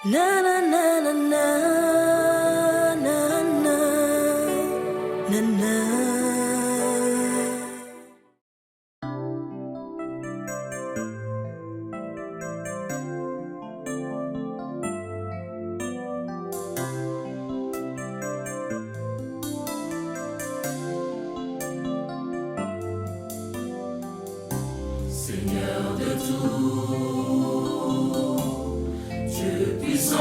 Na na na na na na na na na. Seigneur de tout, Dieu puissant,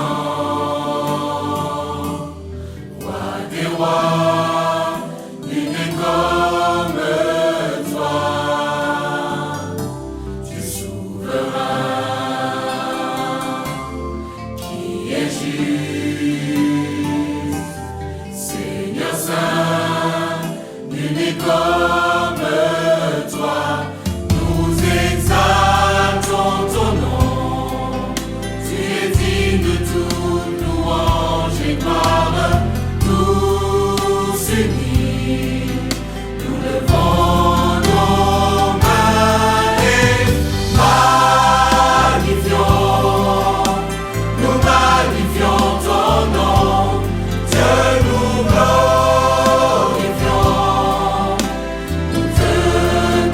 roi des rois, nul n'est comme toi, Dieu souverain, qui est juste, Seigneur saint, nul n'est comme toi. Nous exaltons ton nom, tu es digne de toute louange et gloire, tous unis, nous levons nos mains et nous magnifions ton nom, Dieu nous glorifions. Nous te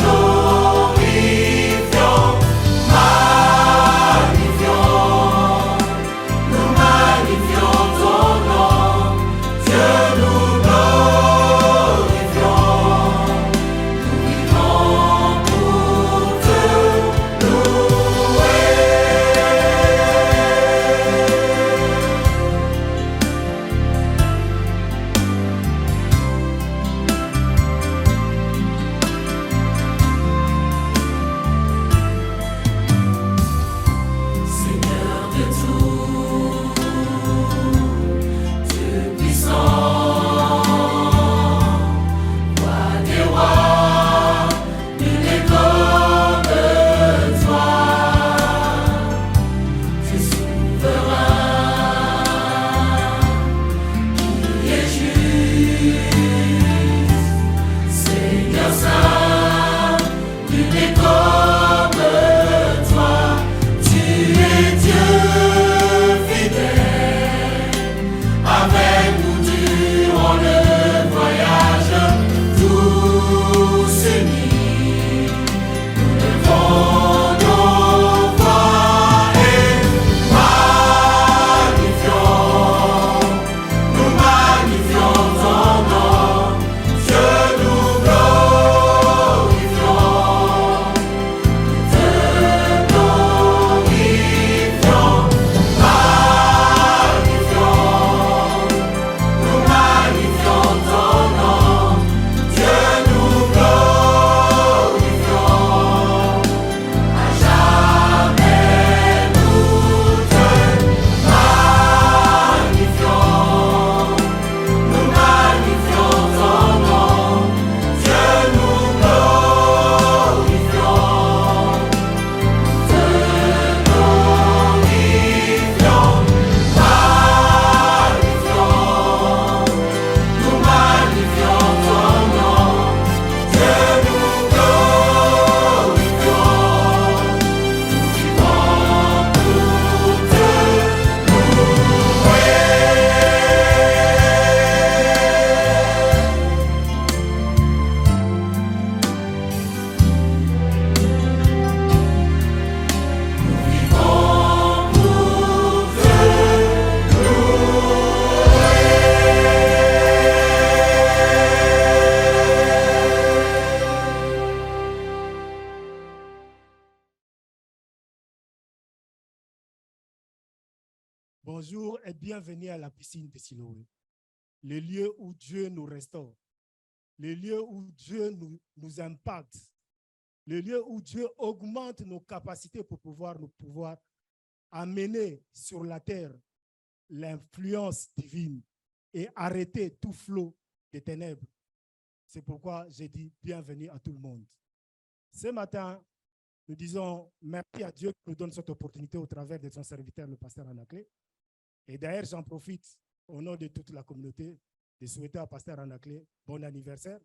glorifions, nous magnifions ton nom, Dieu nous glorifions, nous vivons pour te louer. Seigneur de tout, Dieu puissant, roi des rois, nul n'est comme toi, Dieu souverain, qui est juste, Seigneur saint, nul n'est comme toi. Tu es Dieu fidèle, avec nous durant le voyage, tous unis, nous levons nos voix et nous magnifions ton nom, Dieu nous glorifions. Nous magnifions ton nom, Dieu nous glorifions. À jamais nous te magnifions. Nous magnifions ton nom, Dieu nous glorifions. Nous magnifions ton nom, Dieu nous glorifions, nous vivons pour te louer. Nous vivons pour te Bonjour et bienvenue à la piscine de Siloé, le lieu où Dieu nous restaure, le lieu où Dieu nous impacte, le lieu où Dieu augmente nos capacités pour pouvoir amener sur la terre l'influence divine et arrêter tout flot des ténèbres. C'est pourquoi j'ai dit bienvenue à tout le monde. Ce matin, nous disons merci à Dieu qui nous donne cette opportunité au travers de son serviteur, le pasteur Anaclé. Et d'ailleurs, j'en profite au nom de toute la communauté de souhaiter à pasteur Anaclé bon anniversaire,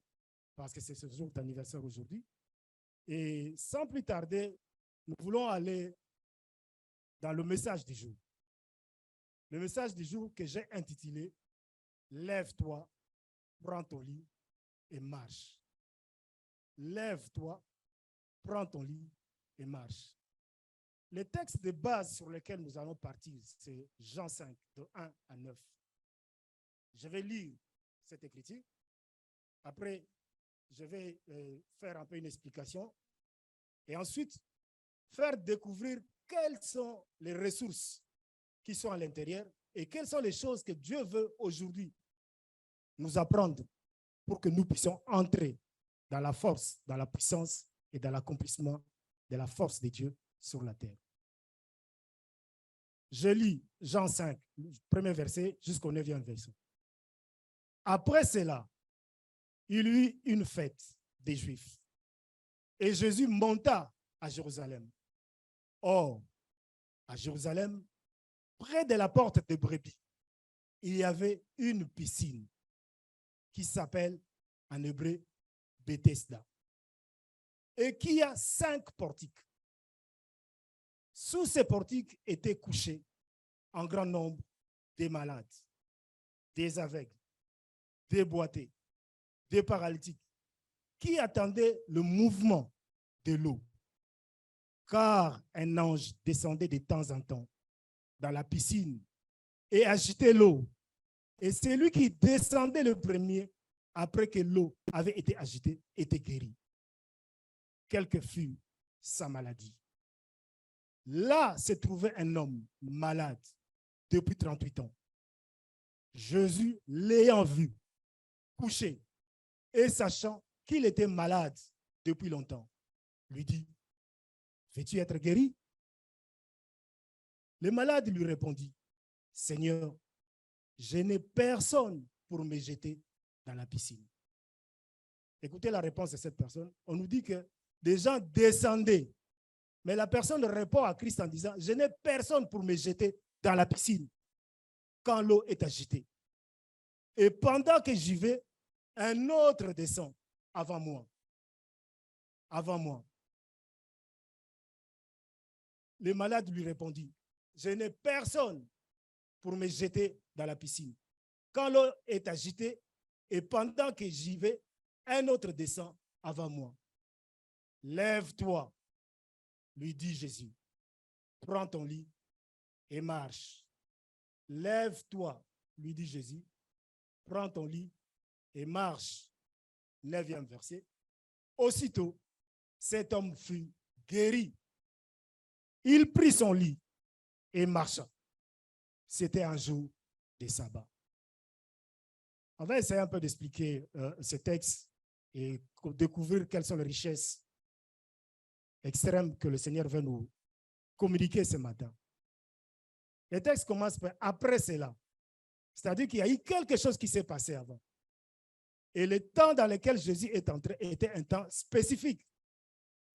parce que c'est ce jour d'anniversaire aujourd'hui. Et sans plus tarder, nous voulons aller dans le message du jour. Le message du jour que j'ai intitulé « Lève-toi, prends ton lit et marche ». Lève-toi, prends ton lit et marche. Le texte de base sur lequel nous allons partir, c'est Jean 5, de 1 à 9. Je vais lire cette écriture. Après, je vais faire un peu une explication. Et ensuite, faire découvrir quelles sont les ressources qui sont à l'intérieur et quelles sont les choses que Dieu veut aujourd'hui nous apprendre pour que nous puissions entrer dans la force, dans la puissance et dans l'accomplissement de la force de Dieu sur la terre. Je lis Jean 5, premier verset jusqu'au 9e verset. Après cela, il y eut une fête des Juifs et Jésus monta à Jérusalem. Or, à Jérusalem, près de la porte de Brebis, il y avait une piscine qui s'appelle en hébreu Bethesda et qui a 5 portiques. Sous ces portiques étaient couchés en grand nombre des malades, des aveugles, des boités, des paralytiques, qui attendaient le mouvement de l'eau. Car un ange descendait de temps en temps dans la piscine et agitait l'eau. Et celui qui descendait le premier, après que l'eau avait été agitée, était guéri. Quelle que fût sa maladie. Là se trouvait un homme malade depuis 38 ans. Jésus, l'ayant vu, couché, et sachant qu'il était malade depuis longtemps, lui dit, « Veux-tu être guéri ?» Le malade lui répondit, « Seigneur, je n'ai personne pour me jeter dans la piscine. » Écoutez la réponse de cette personne. On nous dit que des gens descendaient. Mais la personne répond à Christ en disant, « Je n'ai personne pour me jeter dans la piscine quand l'eau est agitée. Et pendant que j'y vais, un autre descend avant moi. » Avant moi. Le malade lui répondit, « Je n'ai personne pour me jeter dans la piscine quand l'eau est agitée et pendant que j'y vais, un autre descend avant moi. Lève-toi, lui dit Jésus. Prends ton lit et marche. Lève-toi, lui dit Jésus. Prends ton lit et marche. 9e verset. Aussitôt, cet homme fut guéri. Il prit son lit et marcha. C'était un jour de sabbat. On va essayer un peu d'expliquer ce texte et découvrir quelles sont les richesses extrêmes que le Seigneur veut nous communiquer ce matin. Le texte commence par « après cela ». C'est-à-dire qu'il y a eu quelque chose qui s'est passé avant. Et le temps dans lequel Jésus est entré était un temps spécifique.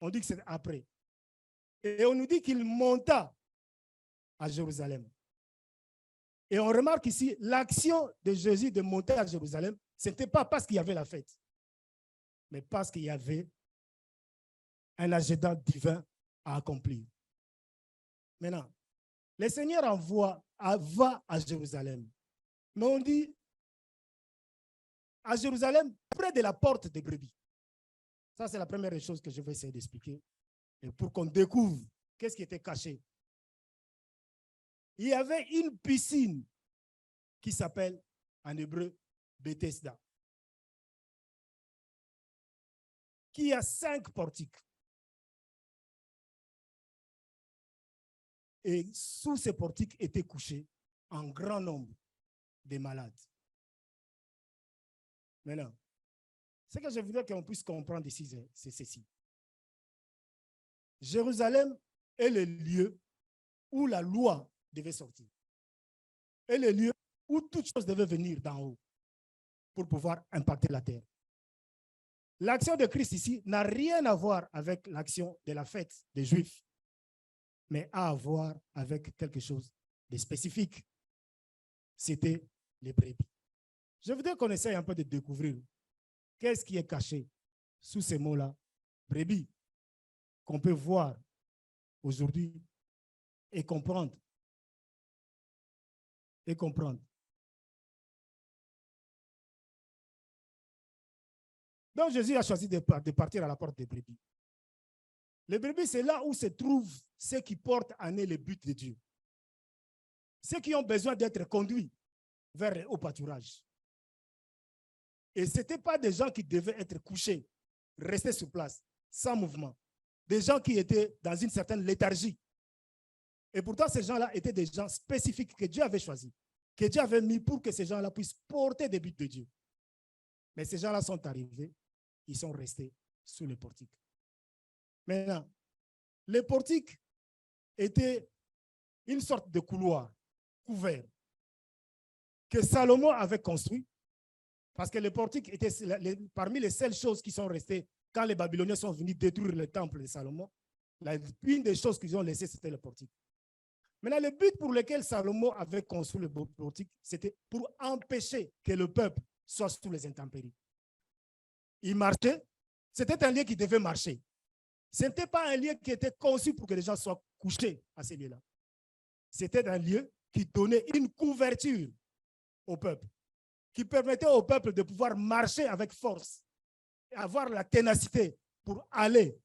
On dit que c'est après. Et on nous dit qu'il monta à Jérusalem. Et on remarque ici, l'action de Jésus de monter à Jérusalem, ce n'était pas parce qu'il y avait la fête, mais parce qu'il y avait un agenda divin à accomplir. Maintenant, le Seigneur va à Jérusalem. Mais on dit, à Jérusalem, près de la porte de Brebis. Ça, c'est la première chose que je vais essayer d'expliquer. Et pour qu'on découvre qu'est-ce qui était caché. Il y avait une piscine qui s'appelle en hébreu Bethesda, qui a 5 portiques. Et sous ces portiques étaient couchés un grand nombre de malades. Maintenant, ce que je voudrais qu'on puisse comprendre ici, c'est ceci. Jérusalem est le lieu où la loi devait sortir. Et le lieu où toute chose devait venir d'en haut pour pouvoir impacter la terre. L'action de Christ ici n'a rien à voir avec l'action de la fête des Juifs, mais a à voir avec quelque chose de spécifique. C'était les brebis. Je voudrais qu'on essaye un peu de découvrir qu'est-ce qui est caché sous ces mots-là, brebis, qu'on peut voir aujourd'hui et comprendre et comprendre. Donc Jésus a choisi de partir à la porte des brebis. Les brebis, c'est là où se trouvent ceux qui portent à nez le but de Dieu. Ceux qui ont besoin d'être conduits vers le haut pâturage. Et ce n'étaient pas des gens qui devaient être couchés, rester sur place, sans mouvement. Des gens qui étaient dans une certaine léthargie. Et pourtant, ces gens-là étaient des gens spécifiques que Dieu avait choisis, que Dieu avait mis pour que ces gens-là puissent porter des buts de Dieu. Mais ces gens-là sont arrivés, ils sont restés sous le portique. Maintenant, le portique était une sorte de couloir couvert que Salomon avait construit, parce que le portique était parmi les seules choses qui sont restées quand les Babyloniens sont venus détruire le temple de Salomon. Une des choses qu'ils ont laissées, c'était le portique. Maintenant, le but pour lequel Salomon avait construit le portique, c'était pour empêcher que le peuple soit sous les intempéries. Il marchait, c'était un lieu qui devait marcher. Ce n'était pas un lieu qui était conçu pour que les gens soient couchés à ces lieux-là. C'était un lieu qui donnait une couverture au peuple, qui permettait au peuple de pouvoir marcher avec force, et avoir la ténacité pour aller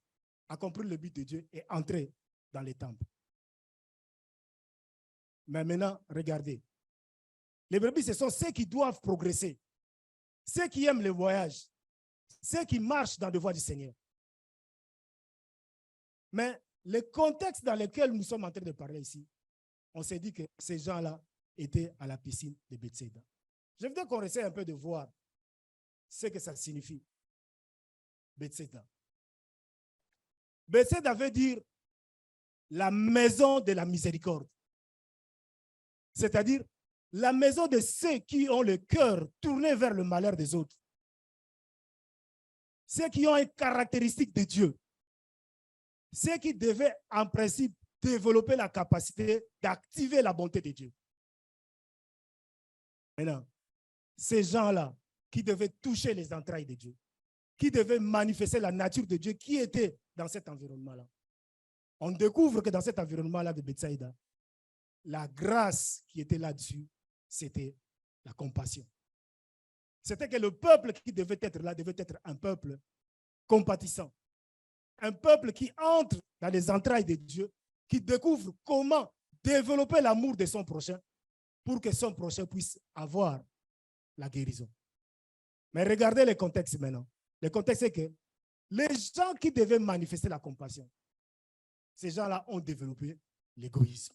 accomplir le but de Dieu et entrer dans les temples. Mais maintenant, regardez. Les brebis, ce sont ceux qui doivent progresser, ceux qui aiment le voyage, ceux qui marchent dans les voies du Seigneur. Mais le contexte dans lequel nous sommes en train de parler ici, on s'est dit que ces gens-là étaient à la piscine de Bethsaida. Je voudrais qu'on essaie un peu de voir ce que ça signifie, Bethsaida. Bethsaida veut dire la maison de la miséricorde. C'est-à-dire la maison de ceux qui ont le cœur tourné vers le malheur des autres. Ceux qui ont une caractéristique de Dieu. Ceux qui devaient, en principe, développer la capacité d'activer la bonté de Dieu. Maintenant, ces gens-là qui devaient toucher les entrailles de Dieu, qui devaient manifester la nature de Dieu qui était dans cet environnement-là. On découvre que dans cet environnement-là de Bethsaïda, la grâce qui était là-dessus, c'était la compassion. C'était que le peuple qui devait être là devait être un peuple compatissant. Un peuple qui entre dans les entrailles de Dieu, qui découvre comment développer l'amour de son prochain pour que son prochain puisse avoir la guérison. Mais regardez le contexte maintenant. Le contexte est que les gens qui devaient manifester la compassion, ces gens-là ont développé l'égoïsme.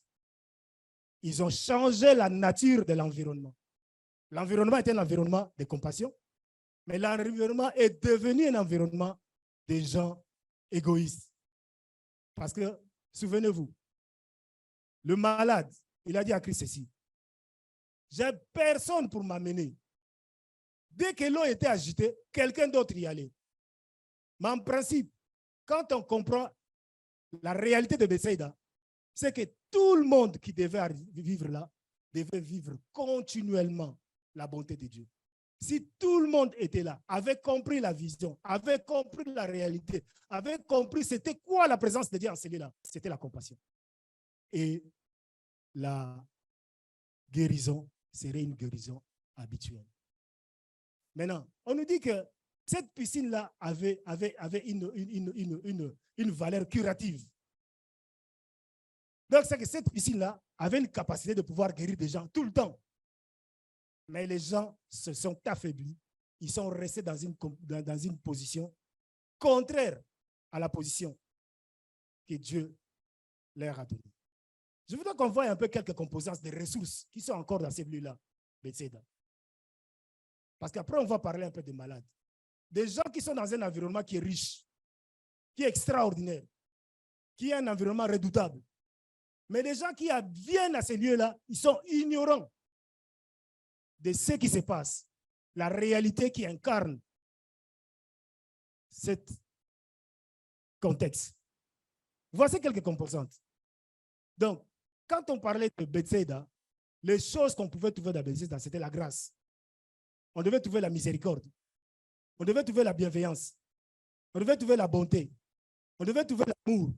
Ils ont changé la nature de l'environnement. L'environnement était un environnement de compassion, mais l'environnement est devenu un environnement de gens égoïstes. Parce que, souvenez-vous, le malade, il a dit à Christ ceci: j'ai personne pour m'amener. Dès que l'eau était agitée, quelqu'un d'autre y allait. Mais en principe, quand on comprend la réalité de Bethsaïda, c'est que tout le monde qui devait vivre là, devait vivre continuellement la bonté de Dieu. Si tout le monde était là, avait compris la vision, avait compris la réalité, avait compris c'était quoi la présence de Dieu en celui-là, c'était la compassion. Et la guérison serait une guérison habituelle. Maintenant, on nous dit que cette piscine-là avait une valeur curative. Donc, c'est que cette piscine-là avait une capacité de pouvoir guérir des gens tout le temps. Mais les gens se sont affaiblis. Ils sont restés dans une position contraire à la position que Dieu leur a donnée. Je voudrais qu'on voie un peu quelques composantes des ressources qui sont encore dans ces lieux-là, Bethsaïda. Parce qu'après, on va parler un peu des malades. Des gens qui sont dans un environnement qui est riche, qui est extraordinaire, qui est un environnement redoutable. Mais les gens qui viennent à ces lieux-là, ils sont ignorants de ce qui se passe, la réalité qui incarne ce contexte. Voici quelques composantes. Donc, quand on parlait de Bethsaïda, les choses qu'on pouvait trouver dans Bethsaïda, c'était la grâce. On devait trouver la miséricorde. On devait trouver la bienveillance. On devait trouver la bonté. On devait trouver l'amour.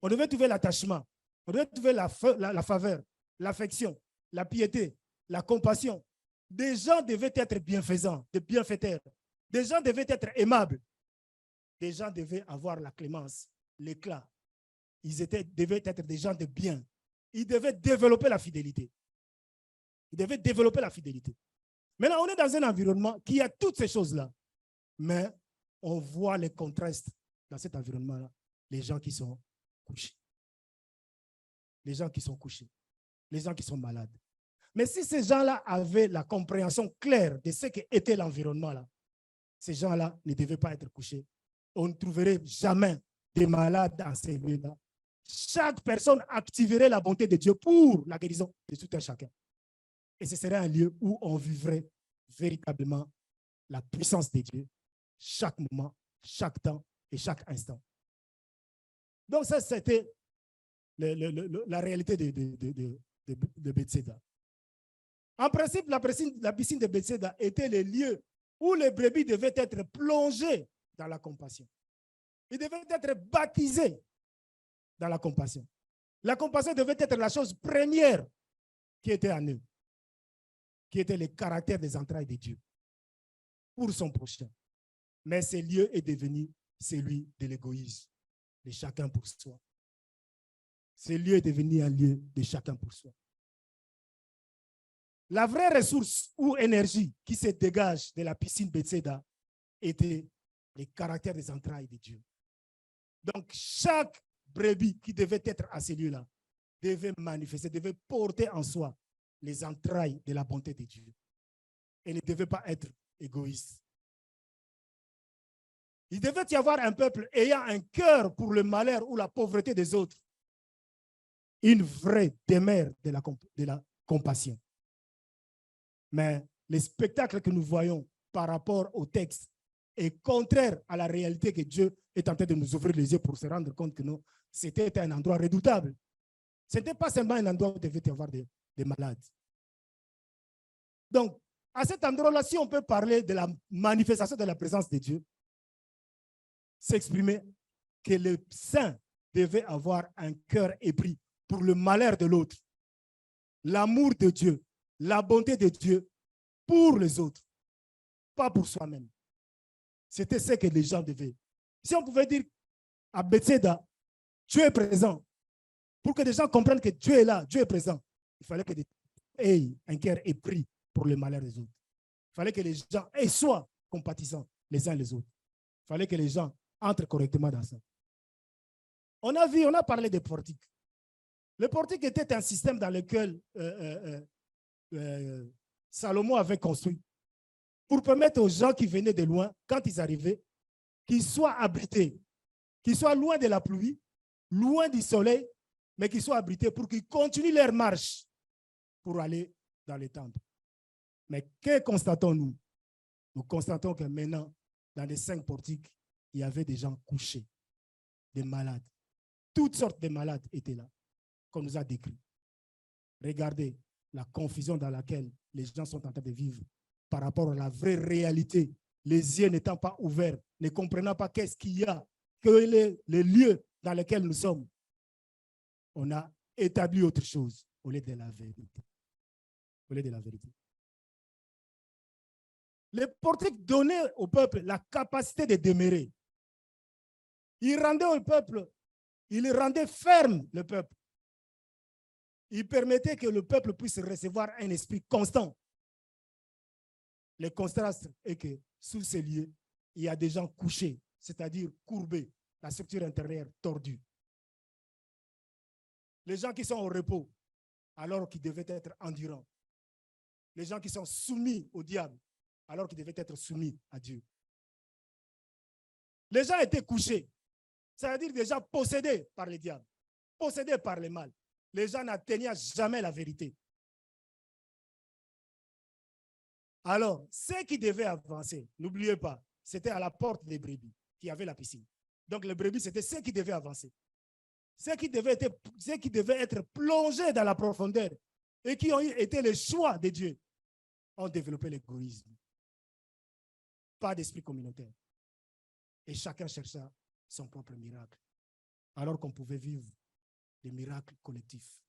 On devait trouver l'attachement. On devait trouver la faveur, l'affection, la piété, la compassion. Des gens devaient être bienfaisants, des bienfaiteurs. Des gens devaient être aimables. Des gens devaient avoir la clémence, l'éclat. Devaient être des gens de bien. Ils devaient développer la fidélité. Ils devaient développer la fidélité. Maintenant, on est dans un environnement qui a toutes ces choses-là. Mais on voit les contrastes dans cet environnement-là. Les gens qui sont couchés. Les gens qui sont couchés. Les gens qui sont malades. Mais si ces gens-là avaient la compréhension claire de ce qu'était l'environnement-là, ces gens-là ne devaient pas être couchés. On ne trouverait jamais des malades dans ces lieux-là. Chaque personne activerait la bonté de Dieu pour la guérison de tout un chacun. Et ce serait un lieu où on vivrait véritablement la puissance de Dieu chaque moment, chaque temps et chaque instant. Donc ça, c'était la réalité de Bethséda. En principe, la piscine de Bethséda était le lieu où les brebis devaient être plongées dans la compassion. Ils devaient être baptisés dans la compassion. La compassion devait être la chose première qui était en eux, qui était le caractère des entrailles de Dieu pour son prochain. Mais ce lieu est devenu celui de l'égoïsme, de chacun pour soi. Ce lieu est devenu un lieu de chacun pour soi. La vraie ressource ou énergie qui se dégage de la piscine Bethséda était le caractère des entrailles de Dieu. Donc, chaque brebis qui devait être à ce lieu-là devait manifester, devait porter en soi les entrailles de la bonté de Dieu. Et ne devait pas être égoïste. Il devait y avoir un peuple ayant un cœur pour le malheur ou la pauvreté des autres. Une vraie demeure de la compassion. Mais le spectacle que nous voyons par rapport au texte est contraire à la réalité que Dieu est en train de nous ouvrir les yeux pour se rendre compte que c'était un endroit redoutable. Ce n'était pas seulement un endroit où il devait y avoir des malades. Donc, à cet endroit-là, si on peut parler de la manifestation de la présence de Dieu, s'exprimer que le saint devait avoir un cœur épris pour le malheur de l'autre, l'amour de Dieu, la bonté de Dieu pour les autres, pas pour soi-même. C'était ce que les gens devaient. Si on pouvait dire à Bethséda, Dieu est présent, pour que les gens comprennent que Dieu est là, Dieu est présent, il fallait que des gens aient un cœur épris pour le malheur des autres. Il fallait que les gens soient compatissants les uns les autres. Il fallait que les gens entrent correctement dans ça. On a parlé des portiques. Le portique était un système dans lequel Salomon avait construit pour permettre aux gens qui venaient de loin, quand ils arrivaient, qu'ils soient abrités, qu'ils soient loin de la pluie, loin du soleil, mais qu'ils soient abrités pour qu'ils continuent leur marche pour aller dans les temples. Mais que constatons-nous? Nous constatons que maintenant, dans les 5 portiques, il y avait des gens couchés, des malades. Toutes sortes de malades étaient là, qu'on nous a décrit. Regardez la confusion dans laquelle les gens sont en train de vivre par rapport à la vraie réalité, les yeux n'étant pas ouverts, ne comprenant pas qu'est-ce qu'il y a, quel est le lieu dans lequel nous sommes. On a établi autre chose au lieu de la vérité. Au lieu de la vérité. Les portiques donnaient au peuple la capacité de demeurer. Ils rendaient au peuple, ils rendaient ferme le peuple. Ils permettaient que le peuple puisse recevoir un esprit constant. Le contraste est que sous ces lieux, il y a des gens couchés, c'est-à-dire courbés, la structure intérieure tordue. Les gens qui sont au repos, alors qu'ils devaient être endurants. Les gens qui sont soumis au diable, alors qu'ils devaient être soumis à Dieu. Les gens étaient couchés, c'est-à-dire des gens possédés par le diable, possédés par le mal. Les gens n'atteignaient jamais la vérité. Alors, ceux qui devaient avancer, n'oubliez pas, c'était à la porte des brebis qui avait la piscine. Donc, les brebis, c'était ceux qui devaient avancer. Ceux qui devaient être plongés dans la profondeur et qui ont été le choix de Dieu ont développé l'égoïsme. Pas d'esprit communautaire. Et chacun chercha son propre miracle. Alors qu'on pouvait vivre des miracles collectifs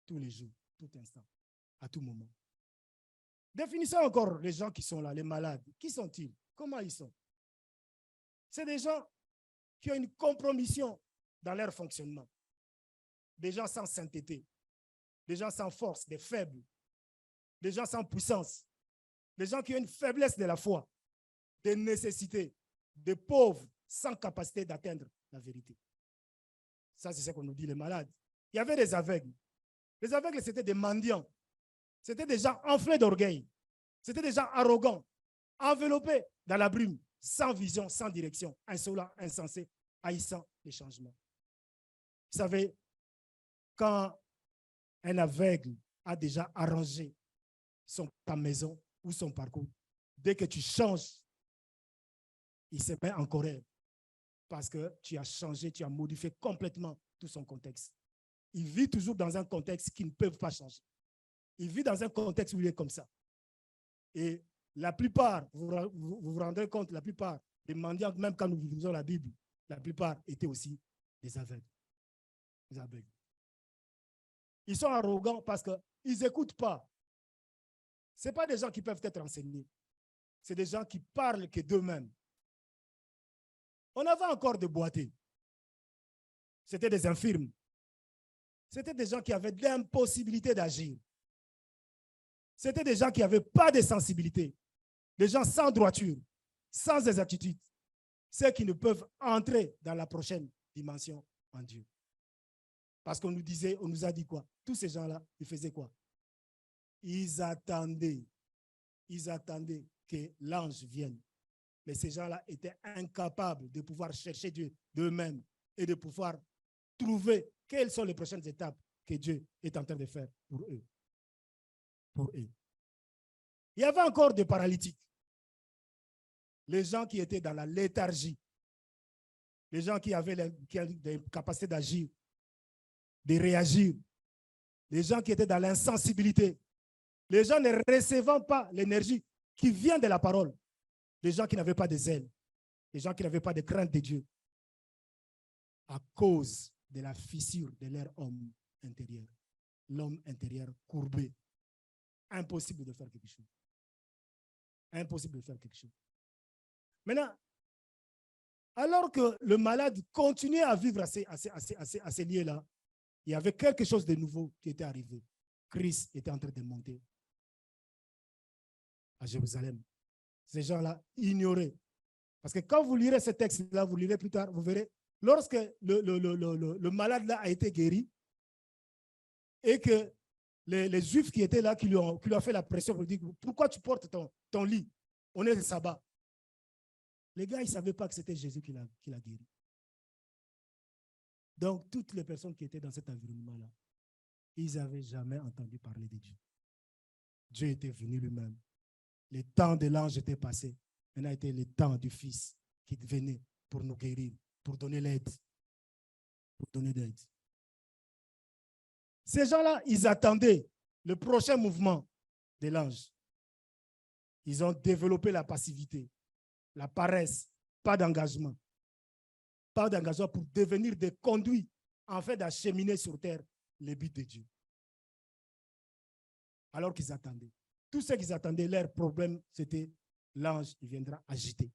tous les jours, tout instant, à tout moment. Définissons encore les gens qui sont là, les malades. Qui sont-ils? Comment ils sont? C'est des gens qui ont une compromission dans leur fonctionnement. Des gens sans sainteté, des gens sans force, des faibles, des gens sans puissance, des gens qui ont une faiblesse de la foi, des nécessités, des pauvres sans capacité d'atteindre la vérité. Ça, c'est ce qu'on nous dit, les malades. Il y avait des aveugles. Les aveugles, c'était des mendiants. C'était des gens enflés d'orgueil. C'était des gens arrogants, enveloppés dans la brume, sans vision, sans direction, insolents, insensés, haïssant les changements. Vous savez, quand un aveugle a déjà arrangé ta maison ou son parcours, dès que tu changes, il se met en colère parce que tu as changé, tu as modifié complètement tout son contexte. Il vit toujours dans un contexte qui ne peut pas changer. Il vit dans un contexte où il est comme ça. Et la plupart, vous vous rendrez compte, la plupart des mendiants, même quand nous lisons la Bible, la plupart étaient aussi des aveugles. Des aveugles. Ils sont arrogants parce qu'ils n'écoutent pas. Ce n'est pas des gens qui peuvent être enseignés. C'est des gens qui parlent que d'eux-mêmes. On avait encore des boités. C'était des infirmes. C'était des gens qui avaient de l'impossibilité d'agir. C'était des gens qui n'avaient pas de sensibilité. Des gens sans droiture, sans exactitude. Ceux qui ne peuvent entrer dans la prochaine dimension en Dieu. Parce qu'on nous disait, on nous a dit quoi? Tous ces gens-là, ils faisaient quoi? Ils attendaient que l'ange vienne. Mais ces gens-là étaient incapables de pouvoir chercher Dieu d'eux-mêmes et de pouvoir trouver quelles sont les prochaines étapes que Dieu est en train de faire pour eux. Il y avait encore des paralytiques. Les gens qui étaient dans la léthargie. Les gens qui avaient des capacités d'agir, de réagir. Les gens qui étaient dans l'insensibilité. Les gens ne recevant pas l'énergie qui vient de la parole. Les gens qui n'avaient pas de zèle. Les gens qui n'avaient pas de crainte de Dieu. À cause de la fissure de leur homme intérieur. L'homme intérieur courbé. Impossible de faire quelque chose. Impossible de faire quelque chose. Maintenant, alors que le malade continuait à vivre à ces lieux-là, il y avait quelque chose de nouveau qui était arrivé. Christ était en train de monter à Jérusalem. Ces gens-là ignoraient. Parce que quand vous lirez ce texte-là, vous lirez plus tard, vous verrez, lorsque le malade-là a été guéri et que les Juifs qui étaient là, qui lui ont fait la pression pour lui dire, pourquoi tu portes ton lit? On est le sabbat. Les gars, ils ne savaient pas que c'était Jésus qui l'a guéri. Donc, toutes les personnes qui étaient dans cet environnement-là, ils n'avaient jamais entendu parler de Dieu. Dieu était venu lui-même. Les temps de l'ange étaient passés. Maintenant, était le temps du Fils qui venait pour nous guérir, pour donner l'aide. Pour donner l'aide. Ces gens-là, ils attendaient le prochain mouvement de l'ange. Ils ont développé la passivité, la paresse, pas d'engagement. Pas d'engagement pour devenir des conduits en fait d'acheminer sur terre les buts de Dieu. Alors qu'ils attendaient. Tout ce qu'ils attendaient, leur problème, c'était l'ange, il viendra agiter.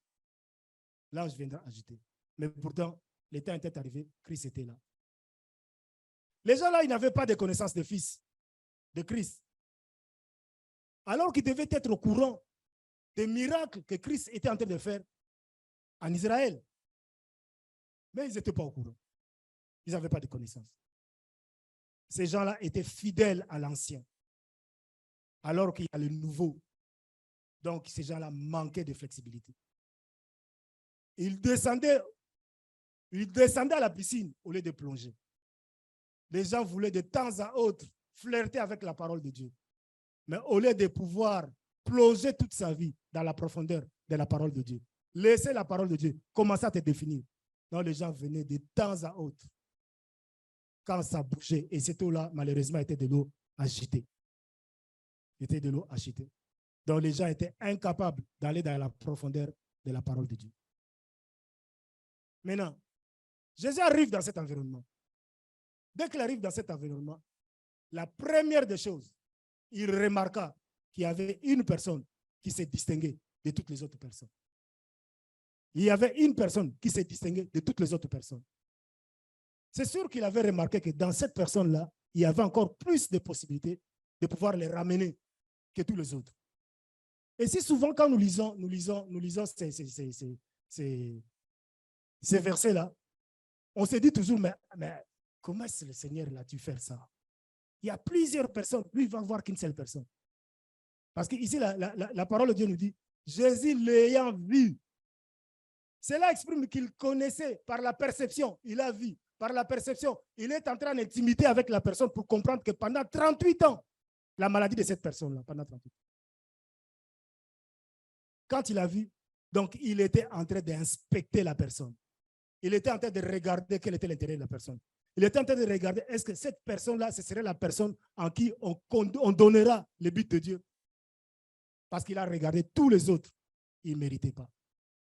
L'ange viendra agiter. Mais pourtant, le temps était arrivé, Christ était là. Les gens là, ils n'avaient pas de connaissance des fils de Christ. Alors qu'ils devaient être au courant des miracles que Christ était en train de faire en Israël. Mais ils n'étaient pas au courant. Ils n'avaient pas de connaissance. Ces gens-là étaient fidèles à l'ancien. Alors qu'il y a le nouveau. Donc, ces gens-là manquaient de flexibilité. Ils descendaient à la piscine au lieu de plonger. Les gens voulaient de temps à autre flirter avec la parole de Dieu. Mais au lieu de pouvoir plonger toute sa vie dans la profondeur de la parole de Dieu, laisser la parole de Dieu commencer à te définir. Donc, les gens venaient de temps à autre. Quand ça bougeait, et cette eau-là, malheureusement, était de l'eau agitée. Était de l'eau agitée. Donc, les gens étaient incapables d'aller dans la profondeur de la parole de Dieu. Maintenant, Jésus arrive dans cet environnement. Dès qu'il arrive dans cet environnement, la première des choses, il remarqua qu'il y avait une personne qui s'est distinguée de toutes les autres personnes. Il y avait une personne qui s'est distinguée de toutes les autres personnes. C'est sûr qu'il avait remarqué que dans cette personne-là, il y avait encore plus de possibilités de pouvoir les ramener que tous les autres. Et si souvent, quand nous lisons ces versets-là, on se dit toujours, mais comment est-ce que le Seigneur a dû faire ça? Il y a plusieurs personnes, lui, il va voir qu'une seule personne. Parce qu'ici, la parole de Dieu nous dit, Jésus l'ayant vu. Cela exprime qu'il connaissait par la perception, il a vu. Par la perception, il est en train d'intimité avec la personne pour comprendre que pendant 38 ans, la maladie de cette personne-là, pendant 38 ans. Quand il a vu, donc il était en train d'inspecter la personne. Il était en train de regarder quel était l'intérêt de la personne. Il était en train de regarder, est-ce que cette personne-là, ce serait la personne en qui on donnera le but de Dieu? Parce qu'il a regardé tous les autres, ils ne méritaient pas.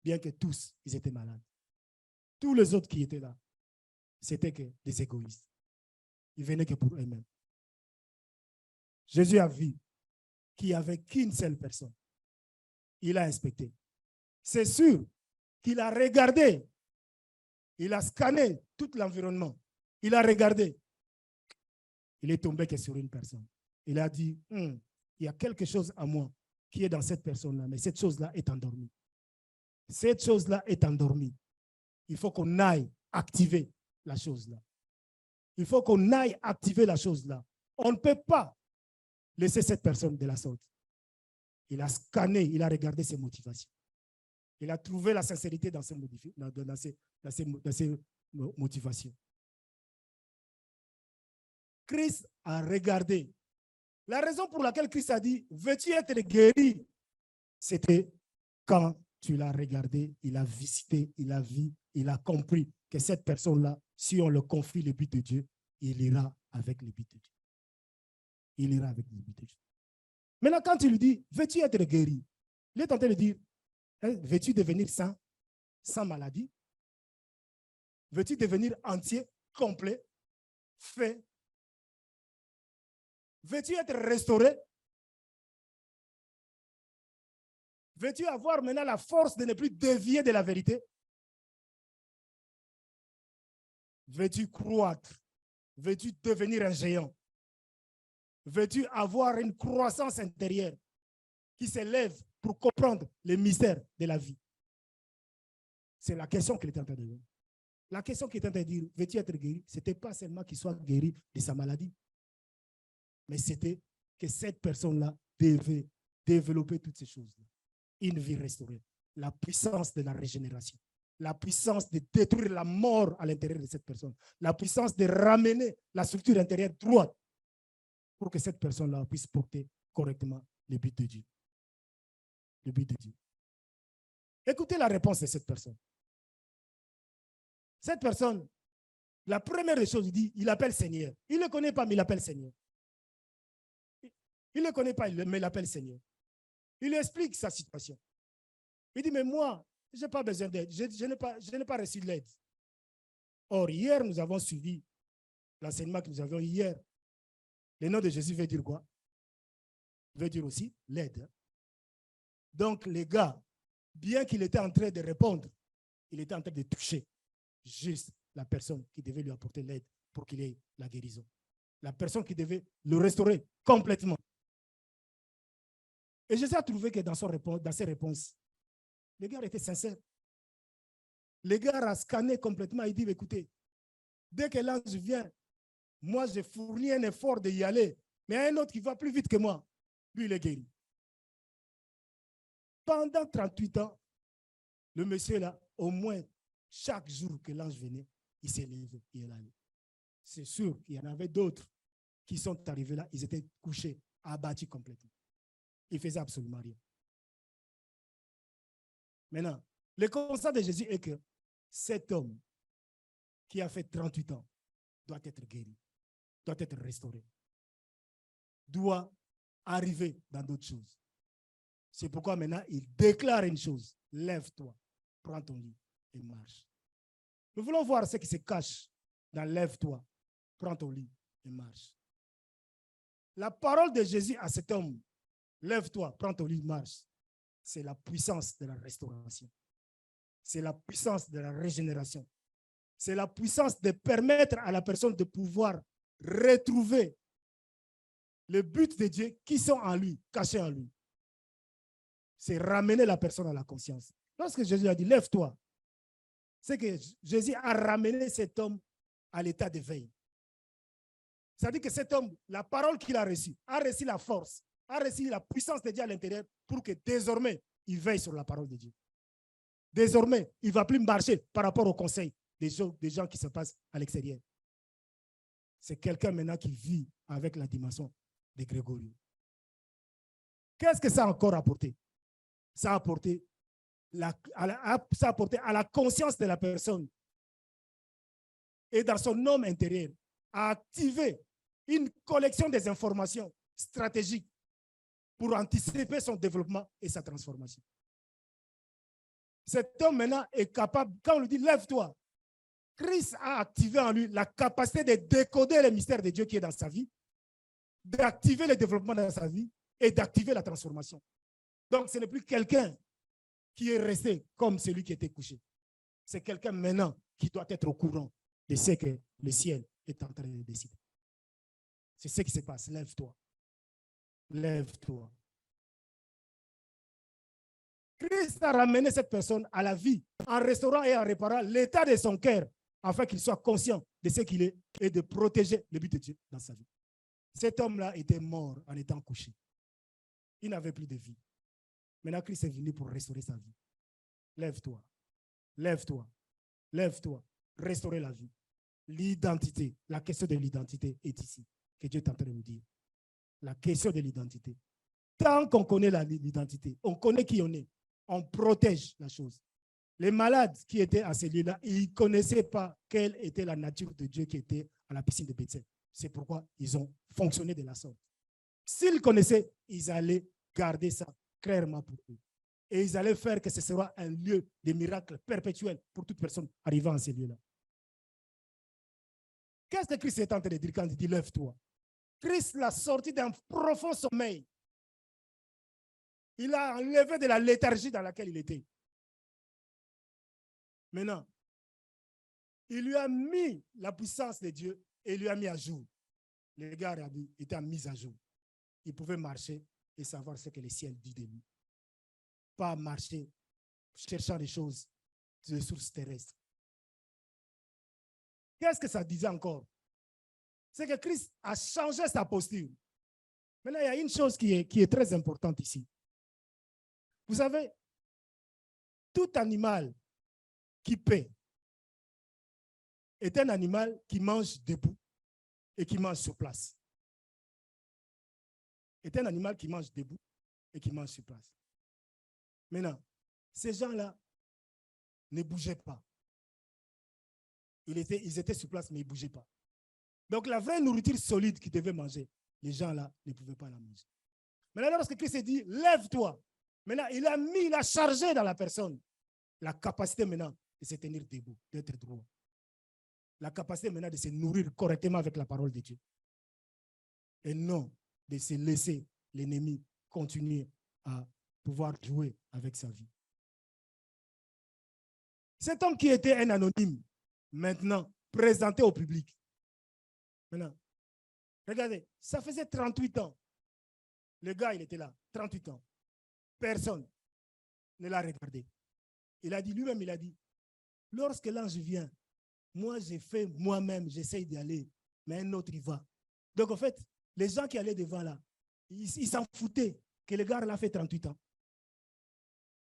Bien que tous, ils étaient malades. Tous les autres qui étaient là, c'était que des égoïstes. Ils venaient que pour eux-mêmes. Jésus a vu qu'il n'y avait qu'une seule personne. Il a inspecté. C'est sûr qu'il a regardé. Il a scanné tout l'environnement. Il a regardé. Il est tombé que sur une personne. Il a dit, il y a quelque chose à moi qui est dans cette personne-là, mais cette chose-là est endormie. Cette chose-là est endormie. Il faut qu'on aille activer la chose-là. Il faut qu'on aille activer la chose-là. On ne peut pas laisser cette personne de la sorte. Il a scanné, il a regardé ses motivations. Il a trouvé la sincérité dans ses motivations. Christ a regardé. La raison pour laquelle Christ a dit, veux-tu être guéri? C'était quand tu l'as regardé, il a visité, il a vu, il a compris que cette personne-là, si on le confie le but de Dieu, il ira avec le but de Dieu. Il ira avec le but de Dieu. Maintenant, quand tu lui dis, veux-tu être guéri? Il est tenté de dire, veux-tu devenir sain, sans maladie? Veux-tu devenir entier, complet, fait? Veux-tu être restauré? Veux-tu avoir maintenant la force de ne plus dévier de la vérité? Veux-tu croître? Veux-tu devenir un géant? Veux-tu avoir une croissance intérieure qui s'élève pour comprendre les mystères de la vie? C'est la question qu'il est en train de dire. La question qu'il est en train de dire, veux-tu être guéri? Ce n'était pas seulement qu'il soit guéri de sa maladie, mais c'était que cette personne-là devait développer toutes ces choses-là. Une vie restaurée, la puissance de la régénération, la puissance de détruire la mort à l'intérieur de cette personne, la puissance de ramener la structure intérieure droite pour que cette personne-là puisse porter correctement le but de Dieu. Le but de Dieu. Écoutez la réponse de cette personne. Cette personne, la première des choses, il dit, il appelle Seigneur. Il ne le connaît pas, mais il appelle Seigneur. Il ne le connaît pas, mais il appelle Seigneur. Il lui explique sa situation. Il dit, mais moi, je n'ai pas besoin d'aide. Je n'ai pas reçu l'aide. Or, hier, nous avons suivi l'enseignement que nous avions hier. Le nom de Jésus veut dire quoi? Veut dire aussi l'aide. Donc, les gars, bien qu'il était en train de répondre, il était en train de toucher juste la personne qui devait lui apporter l'aide pour qu'il ait la guérison. La personne qui devait le restaurer complètement. Et Jésus a trouvé que dans ses réponses, le gars était sincère. Le gars a scanné complètement. Il dit, écoutez, dès que l'ange vient, moi, j'ai fourni un effort d'y aller. Mais il y a un autre qui va plus vite que moi. Lui, il est guéri. Pendant 38 ans, le monsieur là, au moins, chaque jour que l'ange venait, il s'est levé et il allait. C'est sûr qu'il y en avait d'autres qui sont arrivés là, ils étaient couchés, abattus complètement. Ils faisaient absolument rien. Maintenant, le constat de Jésus est que cet homme qui a fait 38 ans doit être guéri, doit être restauré, doit arriver dans d'autres choses. C'est pourquoi maintenant, il déclare une chose. Lève-toi, prends ton lit et marche. Nous voulons voir ce qui se cache dans lève-toi, prends ton lit et marche. La parole de Jésus à cet homme, Lève-toi, prends ton lit, marche. C'est la puissance de la restauration. C'est la puissance de la régénération. C'est la puissance de permettre à la personne de pouvoir retrouver le but de Dieu qui sont en lui, cachés en lui. C'est ramener la personne à la conscience. Lorsque Jésus a dit, lève-toi, c'est que Jésus a ramené cet homme à l'état de veille. C'est-à-dire que cet homme, la parole qu'il a reçue la force, a reçu la puissance de Dieu à l'intérieur pour que désormais, il veille sur la parole de Dieu. Désormais, il ne va plus marcher par rapport au conseil des gens qui se passent à l'extérieur. C'est quelqu'un maintenant qui vit avec la dimension de Grégorio. Qu'est-ce que ça a encore apporté? Ça a apporté à la conscience de la personne et dans son homme intérieur, à activer une collection des informations stratégiques pour anticiper son développement et sa transformation. Cet homme maintenant est capable, quand on lui dit lève-toi, Christ a activé en lui la capacité de décoder le mystère de Dieu qui est dans sa vie, d'activer le développement dans sa vie et d'activer la transformation. Donc ce n'est plus quelqu'un qui est resté comme celui qui était couché. C'est quelqu'un maintenant qui doit être au courant de ce que le ciel est en train de décider. C'est ce qui se passe. Lève-toi. Lève-toi. Christ a ramené cette personne à la vie en restaurant et en réparant l'état de son cœur afin qu'il soit conscient de ce qu'il est et de protéger le but de Dieu dans sa vie. Cet homme-là était mort en étant couché. Il n'avait plus de vie. Maintenant, Christ est venu pour restaurer sa vie. Lève-toi. Lève-toi. Lève-toi. Restaurer la vie. L'identité, la question de l'identité est ici, que Dieu est en train de nous dire. La question de l'identité. Tant qu'on connaît l'identité, on connaît qui on est, on protège la chose. Les malades qui étaient à ces lieux-là, ils ne connaissaient pas quelle était la nature de Dieu qui était à la piscine de Bethsaïda. C'est pourquoi ils ont fonctionné de la sorte. S'ils connaissaient, ils allaient garder ça clairement pour eux. Et ils allaient faire que ce sera un lieu de miracles perpétuels pour toute personne arrivant à ces lieux-là. Qu'est-ce que Christ est en train de dire quand il dit lève-toi? Christ l'a sorti d'un profond sommeil. Il a enlevé de la léthargie dans laquelle il était. Maintenant, il lui a mis la puissance de Dieu et il lui a mis à jour. Le gars était mis à jour. Il pouvait marcher et savoir ce que le ciel dit de lui. Pas marcher cherchant des choses de sources terrestres. Qu'est-ce que ça disait encore? C'est que Christ a changé sa posture. Maintenant, il y a une chose qui est très importante ici. Vous savez, tout animal qui paît est un animal qui mange debout et qui mange sur place. Est un animal qui mange debout et qui mange sur place. Maintenant, ces gens-là ne bougeaient pas. Ils étaient sur place, mais ils ne bougeaient pas. Donc, la vraie nourriture solide qu'ils devaient manger, les gens-là ne pouvaient pas la manger. Maintenant, lorsque Christ a dit, lève-toi, maintenant, il a chargé dans la personne la capacité maintenant de se tenir debout, d'être droit. La capacité maintenant de se nourrir correctement avec la parole de Dieu. Et non de se laisser l'ennemi continuer à pouvoir jouer avec sa vie. Cet homme qui était un anonyme, maintenant présenté au public. Maintenant, regardez, ça faisait 38 ans. Le gars, il était là, 38 ans. Personne ne l'a regardé. Il a dit, lui-même, il a dit, lorsque l'ange vient, moi, j'ai fait moi-même, j'essaye d'y aller, mais un autre, il va. Donc, en fait, les gens qui allaient devant là, ils s'en foutaient que le gars là fait 38 ans.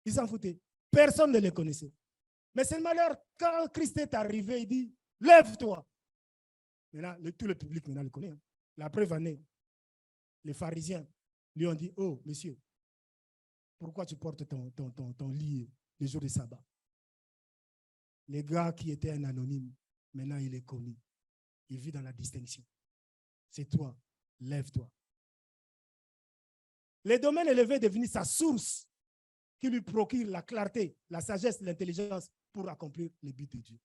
Ils s'en foutaient. Personne ne les connaissait. Mais c'est le malheur, quand Christ est arrivé, il dit, lève-toi. Maintenant, tout le public maintenant le connaît. Hein. La preuve en est, les pharisiens lui ont dit, oh, monsieur, pourquoi tu portes ton lit le jour du sabbat? Le gars qui était un anonyme, maintenant il est connu. Il vit dans la distinction. C'est toi, lève-toi. Les domaines élevés est devenu sa source qui lui procure la clarté, la sagesse, l'intelligence pour accomplir les buts de Dieu.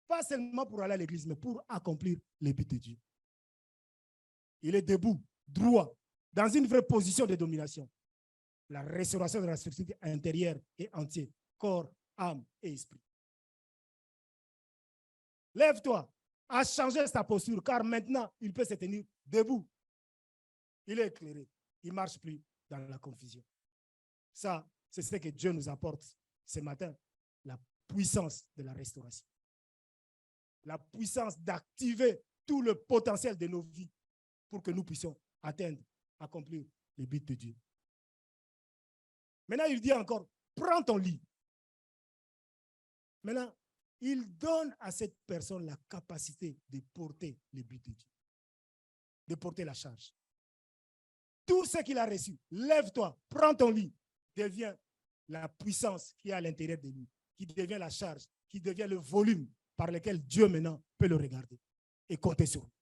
Pas seulement pour aller à l'église, mais pour accomplir les buts de Dieu. Il est debout, droit, dans une vraie position de domination. La restauration de la structure intérieure et entière, corps, âme et esprit. Lève-toi, à changer sa posture, car maintenant, il peut se tenir debout. Il est éclairé. Il ne marche plus dans la confusion. Ça, c'est ce que Dieu nous apporte ce matin, la puissance de la restauration. La puissance d'activer tout le potentiel de nos vies pour que nous puissions atteindre, accomplir les buts de Dieu. Maintenant, il dit encore, prends ton lit. Maintenant, il donne à cette personne la capacité de porter les buts de Dieu, de porter la charge. Tout ce qu'il a reçu, lève-toi, prends ton lit, devient la puissance qui est à l'intérieur de lui, qui devient la charge, qui devient le volume par lequel Dieu maintenant peut le regarder et compter sur lui.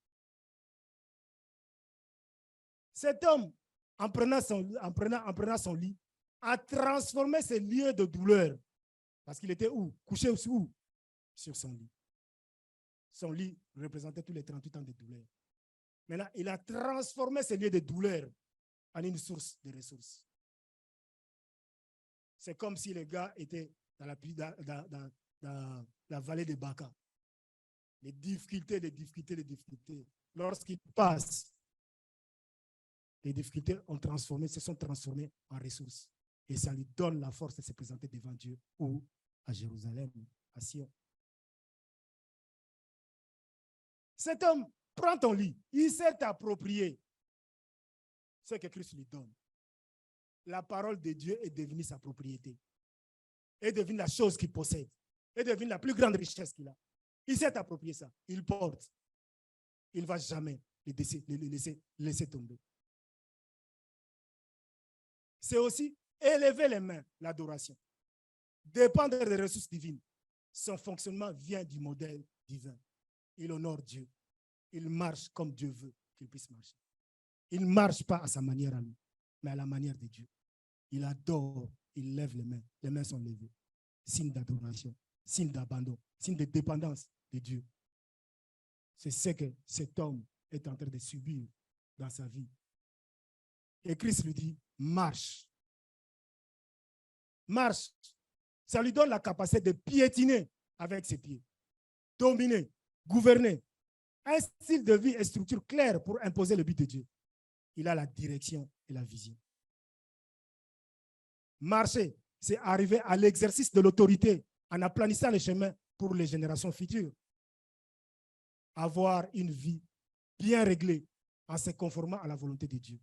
Cet homme, en prenant son lit, a transformé ses lieux de douleur. Parce qu'il était où? Couché où? Sur son lit. Son lit représentait tous les 38 ans de douleur. Maintenant, il a transformé ces lieux de douleur en une source de ressources. C'est comme si les gars étaient dans la vallée de Baka. Les difficultés. Lorsqu'ils passent, les difficultés se sont transformées en ressources. Et ça lui donne la force de se présenter devant Dieu ou à Jérusalem, à Sion. Cet homme prend ton lit. Il s'est approprié ce que Christ lui donne. La parole de Dieu est devenue sa propriété. Est devenue la chose qu'il possède. Est devenue la plus grande richesse qu'il a. Il s'est approprié ça. Il porte. Il ne va jamais le laisser tomber. C'est aussi élever les mains, l'adoration. Dépendre des ressources divines. Son fonctionnement vient du modèle divin. Il honore Dieu. Il marche comme Dieu veut qu'il puisse marcher. Il ne marche pas à sa manière à lui, mais à la manière de Dieu. Il adore, il lève les mains. Les mains sont levées. Signe d'adoration, signe d'abandon, signe de dépendance de Dieu. C'est ce que cet homme est en train de subir dans sa vie. Et Christ lui dit, marche. Marche. Ça lui donne la capacité de piétiner avec ses pieds, dominer, gouverner. Un style de vie et structure claire pour imposer le but de Dieu. Il a la direction et la vision. Marcher, c'est arriver à l'exercice de l'autorité en aplanissant les chemins pour les générations futures. Avoir une vie bien réglée en se conformant à la volonté de Dieu.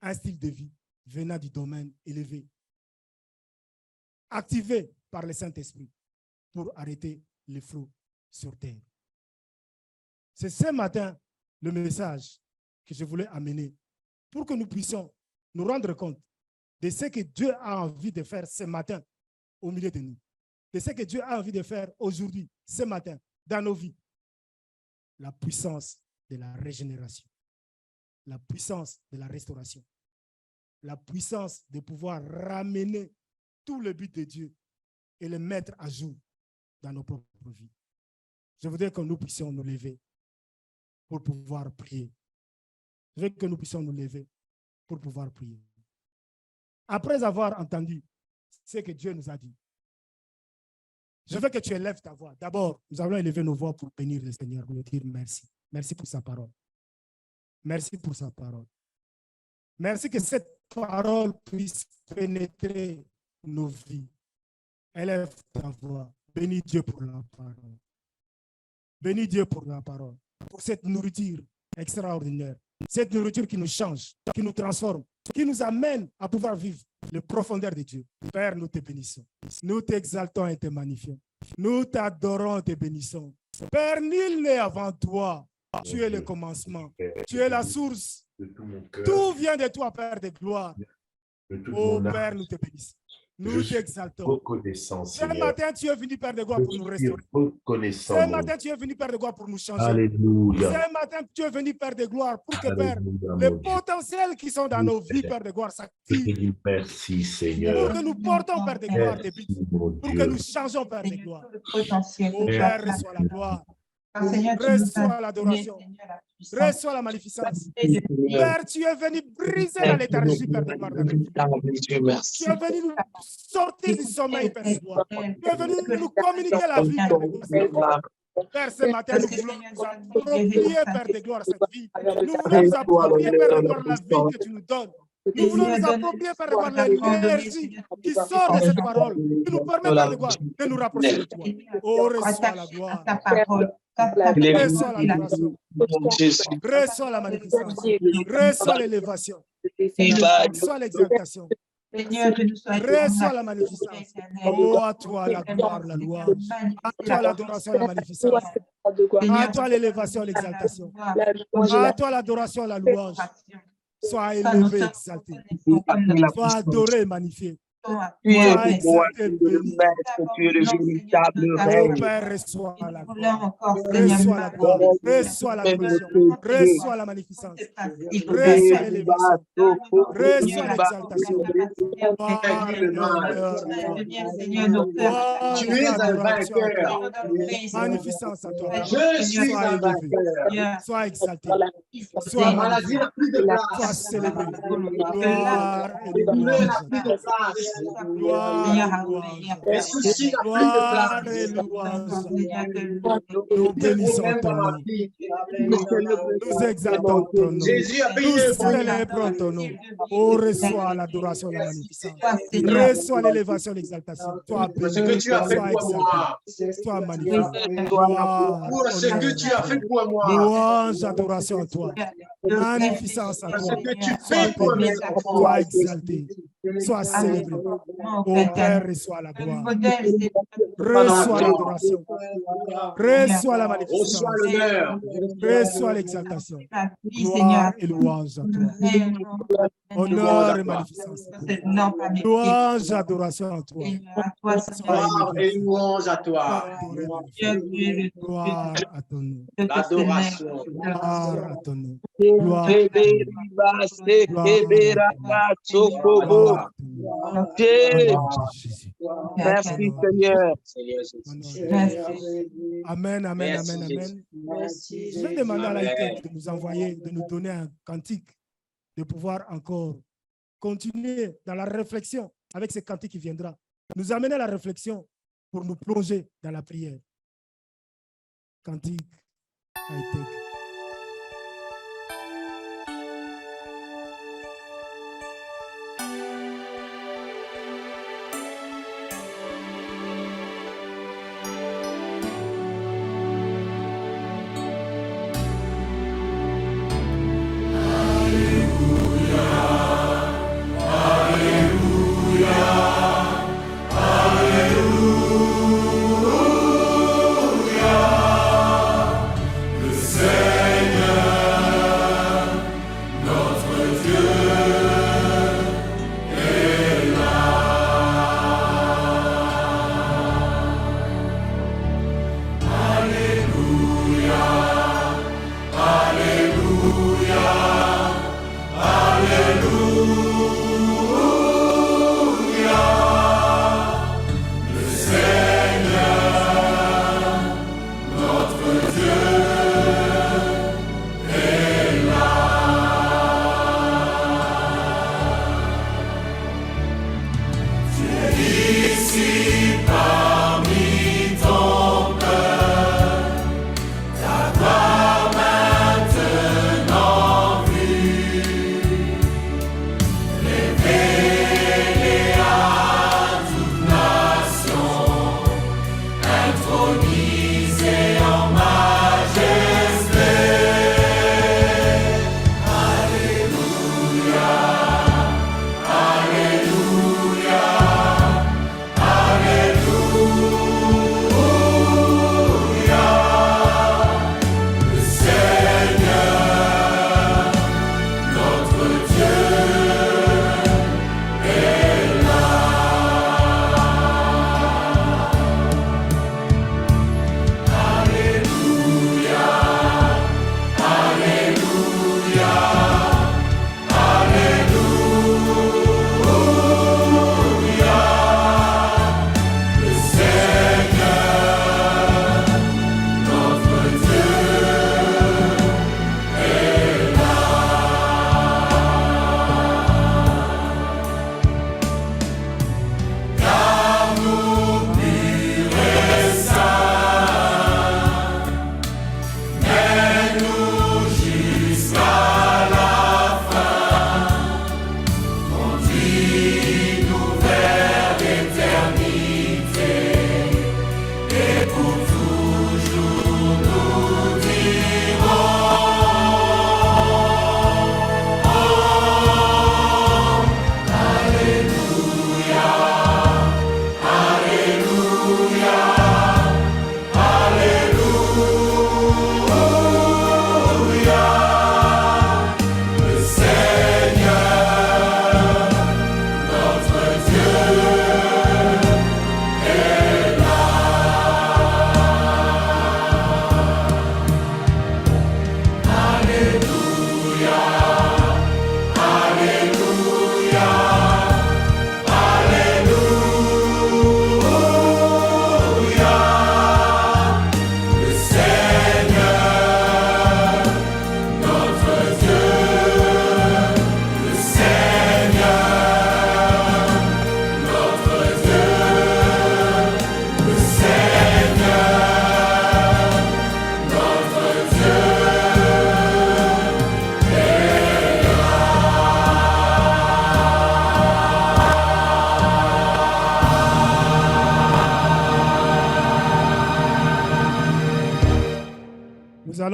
Un style de vie venant du domaine élevé, activé par le Saint-Esprit pour arrêter les flots sur terre. C'est ce matin le message que je voulais amener pour que nous puissions nous rendre compte de ce que Dieu a envie de faire ce matin au milieu de nous, de ce que Dieu a envie de faire aujourd'hui, ce matin, dans nos vies. La puissance de la régénération, la puissance de la restauration, la puissance de pouvoir ramener tout le but de Dieu et le mettre à jour dans nos propres vies. Je voudrais que nous puissions nous lever pour pouvoir prier. Je veux que nous puissions nous lever pour pouvoir prier. Après avoir entendu ce que Dieu nous a dit, je veux que tu élèves ta voix. D'abord, nous allons élever nos voix pour bénir le Seigneur, pour lui dire merci. Merci pour sa parole. Merci pour sa parole. Merci que cette parole puisse pénétrer nos vies. Élève ta voix. Bénis Dieu pour la parole. Bénis Dieu pour la parole. Pour cette nourriture extraordinaire. Cette nourriture qui nous change, qui nous transforme, qui nous amène à pouvoir vivre les profondeurs de Dieu. Père, nous te bénissons. Nous t'exaltons et te magnifions. Nous t'adorons et te bénissons. Père, nul n'est avant toi. Tu es le commencement. Tu es la source. Tout vient de toi, Père de gloire. Oh Père, nous te bénissons. Nous t'exaltons. Ce matin, tu es venu, Père de gloire, pour nous restaurer. Ce matin, tu es venu, Père de gloire, pour nous changer. Alléluia. Ce matin, tu es venu, Père de gloire, pour que, Père, les potentiels qui sont dans nos vies, Père de gloire, s'activent. Merci, Seigneur. Pour que nous portons, Père de gloire, tes buts. Merci, mon Pour Dieu. que nous changeons, Père de gloire. Le potentiel Oh que tu Père, as reçois la gloire. Seigneur, tu nous as Reçois donné, l'adoration. Seigneur, la puissance. Reçois la magnificence. Seigneur. Père, tu es venu briser la léthargie, Père de gloire. Dieu, merci. Tu es venu nous sortir du sommeil, Père de gloire. Tu es venu nous communiquer la vie, Père de gloire. Père, ce matin, nous voulons nous approprier, Père de gloire, cette vie. Nous voulons nous approprier, Père de gloire, la vie que tu nous donnes. Nous voulons nous approprier, Père de gloire, l'énergie qui sort de cette parole, qui nous permet, Père de gloire, de nous rapprocher de toi. Oh, reçois la gloire. Ta parole. Reçois l'adoration. Jésus. Reçois la magnificence. Reçois l'élévation. Reçois l'exaltation. Seigneur, que nous soyons Reçois la magnificence. Oh, à toi la gloire, la louange. À toi l'adoration, la magnificence. À toi l'élévation, l'exaltation. À toi l'adoration, la louange. Sois élevé, exalté. Sois adoré, magnifié. Tu es le roi, tu es le maître, tu es le véritable Oh règne. Père, reçois la gloire. Reçois la gloire. Reçois la position. Reçois la magnificence. Reçois l'élévation. Reçois l'exaltation. Gloire et honneur. Tu es un vainqueur. Magnificence à toi. Je suis Sois un élevé. vainqueur. Sois exalté. Sois La maladie magnifié. n'a plus de Sois place. célébré. Gloire et Le n'a louange. plus de place. Gloire et louange. Les soucis n'a plus Gloire de et place. louange. Nous bénissons ton Dans nom. ma vie. Nous exaltons ton nom. Jésus a payé Nous le prix. célébrons ton nom. Oh, reçois l'adoration, la magnificence. Reçois l'élévation, l'exaltation. Sois Pour ce béni, que tu as fait sois pour exalté, moi. sois magnifié. Gloire, Pour ce honneur, que tu as fait pour moi. louange, adoration à toi. Magnificence à Pour ce toi. que tu Sois fais pour béni, mes enfants. sois exalté, sois célébré. Oh Père, reçois la gloire. Reçois l'adoration. Reçois la magnificence. Reçois l'honneur. Reçois l'exaltation. Gloire et louange à toi. Honneur et magnificence à toi. Louange, adoration à toi. Gloire et louange à toi. Gloire à ton nom. L'adoration. Gloire à ton nom. Gloire à ton nom. Sokobo. Jésus. Merci Seigneur. Amen, amen, Merci, amen, Jésus. amen. Je vais demander à l'Altère de nous envoyer, de nous donner un cantique, de pouvoir encore continuer dans la réflexion avec ce cantique qui viendra. Nous amener à la réflexion pour nous plonger dans la prière. Cantique high-tech.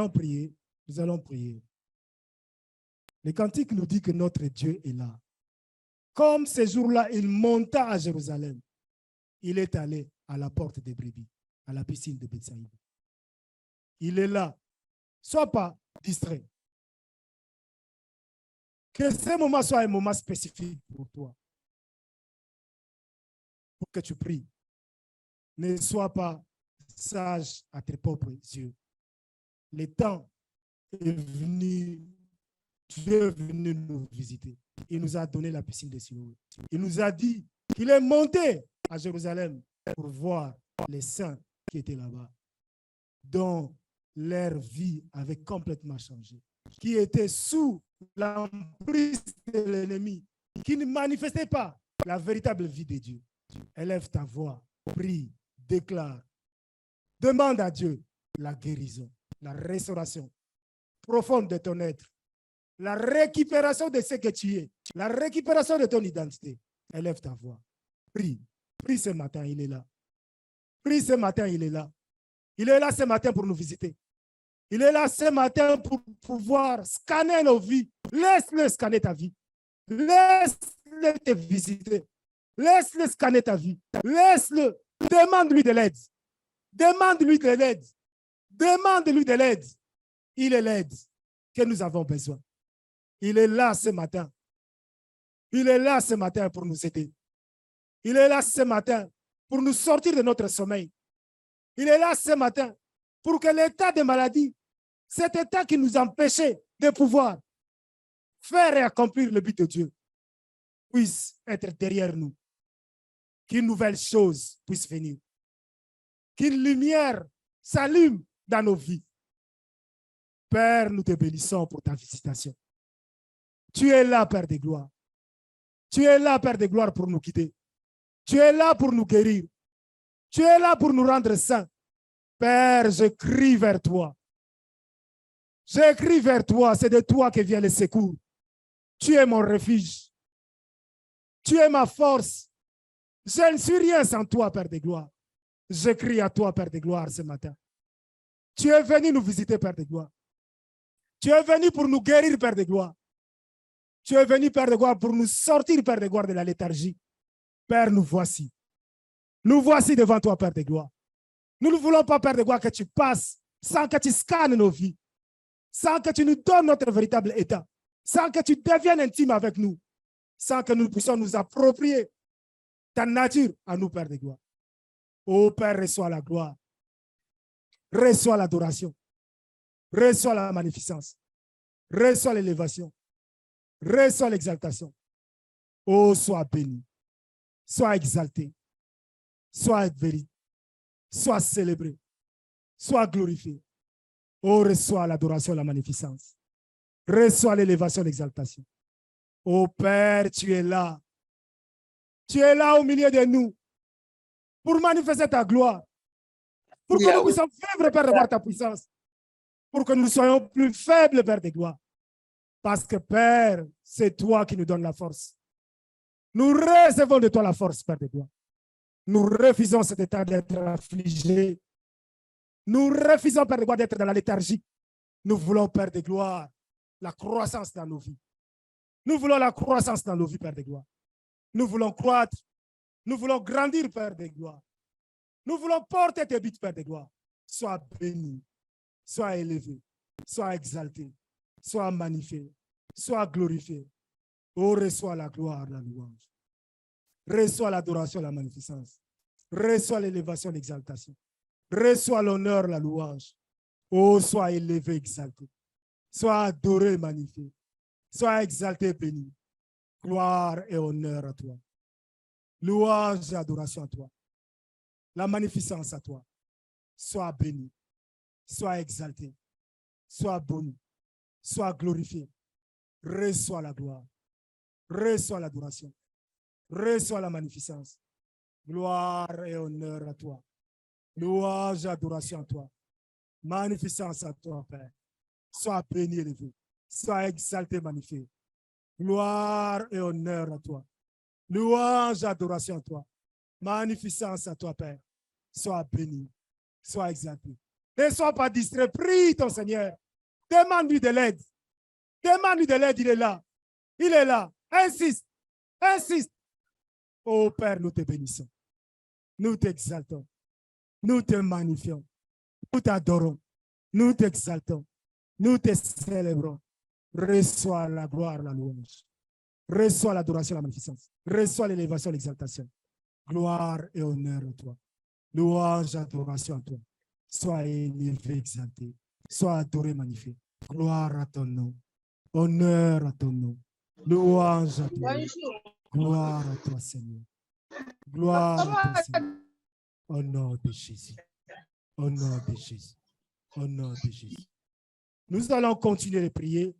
allons prier. Nous allons prier. Le cantique nous dit que notre Dieu est là. Comme ce jour-là, il monta à Jérusalem. Il est allé à la porte des brebis, à la piscine de Bethsaïda. Il est là. Sois pas distrait. Que ce moment soit un moment spécifique pour toi. Pour que tu pries. Ne sois pas sage à tes propres yeux. Le temps est venu, Dieu est venu nous visiter. Il nous a donné la piscine de Siloé. Il nous a dit qu'il est monté à Jérusalem pour voir les saints qui étaient là-bas, dont leur vie avait complètement changé, qui étaient sous l'emprise de l'ennemi, qui ne manifestaient pas la véritable vie de Dieu. Élève ta voix, prie, déclare, demande à Dieu la guérison, la restauration profonde de ton être, la récupération de ce que tu es, la récupération de ton identité. Élève ta voix, prie, prie ce matin, il est là. Prie ce matin, il est là. Il est là ce matin pour nous visiter. Il est là ce matin pour pouvoir scanner nos vies. Laisse-le scanner ta vie. Laisse-le te visiter. Laisse-le scanner ta vie. Laisse-le. Demande-lui de l'aide. Demande-lui de l'aide. Demande-lui de l'aide. Il est l'aide que nous avons besoin. Il est là ce matin. Il est là ce matin pour nous aider. Il est là ce matin pour nous sortir de notre sommeil. Il est là ce matin pour que l'état de maladie, cet état qui nous empêchait de pouvoir faire et accomplir le but de Dieu, puisse être derrière nous. Qu'une nouvelle chose puisse venir. Qu'une lumière s'allume dans nos vies. Père, nous te bénissons pour ta visitation. Tu es là, Père de gloire. Tu es là, Père de gloire, pour nous quitter. Tu es là pour nous guérir. Tu es là pour nous rendre saints. Père, je crie vers toi. Je crie vers toi, c'est de toi que vient le secours. Tu es mon refuge. Tu es ma force. Je ne suis rien sans toi, Père de gloire. Je crie à toi, Père de gloire, ce matin. Tu es venu nous visiter, Père de gloire. Tu es venu pour nous guérir, Père de gloire. Tu es venu, Père de gloire, pour nous sortir, Père de gloire, de la léthargie. Père, nous voici. Nous voici devant toi, Père de gloire. Nous ne voulons pas, Père de gloire, que tu passes sans que tu scannes nos vies, sans que tu nous donnes notre véritable état, sans que tu deviennes intime avec nous, sans que nous puissions nous approprier ta nature à nous, Père de gloire. Ô Père, reçois la gloire, reçois l'adoration, reçois la magnificence, reçois l'élévation, reçois l'exaltation. Ô, sois béni, sois exalté, sois béni, sois célébré, sois glorifié. Ô, reçois l'adoration, la magnificence, reçois l'élévation, l'exaltation. Ô Père, tu es là. Tu es là au milieu de nous pour manifester ta gloire, pour que nous puissions vivre, Père, de voir ta puissance, pour que nous soyons plus faibles, Père de gloire. Parce que, Père, c'est toi qui nous donnes la force. Nous recevons de toi la force, Père de gloire. Nous refusons cet état d'être affligé. Nous refusons, Père de gloire, d'être dans la léthargie. Nous voulons, Père de gloire, la croissance dans nos vies. Nous voulons la croissance dans nos vies, Père de gloire. Nous voulons croître. Nous voulons grandir, Père de gloire. Nous voulons porter tes buts, Père de gloire. Sois béni, sois élevé, sois exalté, sois magnifié, sois glorifié. Oh, reçois la gloire, la louange. Reçois l'adoration, la magnificence. Reçois l'élévation, l'exaltation. Reçois l'honneur, la louange. Oh, sois élevé, exalté. Sois adoré, magnifié. Sois exalté, béni. Gloire et honneur à toi. Louange et adoration à toi. La magnificence à toi. Sois béni. Sois exalté. Sois béni. Sois glorifié. Reçois la gloire. Reçois l'adoration. Reçois la magnificence. Gloire et honneur à toi. Louange et adoration à toi. Magnificence à toi, Père. Sois béni, élevé. Sois exalté, magnifié. Gloire et honneur à toi. Louange et adoration à toi. Magnificence à toi, Père. Sois béni. Sois exalté. Ne sois pas distrait. Prie ton Seigneur. Demande-lui de l'aide. Demande-lui de l'aide, il est là. Il est là. Insiste. Insiste. Oh Père, nous te bénissons. Nous t'exaltons. Nous te magnifions. Nous t'adorons. Nous t'exaltons. Nous te célébrons. Reçois la gloire, la louange. Reçois l'adoration, la magnificence. Reçois l'élévation, l'exaltation. Gloire et honneur à toi. Louange, adoration à toi. Sois élevé, exalté. Sois adoré, magnifié. Gloire à ton nom. Honneur à ton nom. Louange à toi. Gloire à toi, Seigneur. Gloire à toi, Seigneur. Au nom de Jésus. Au nom de Jésus. Au nom de Jésus. Nous allons continuer de prier.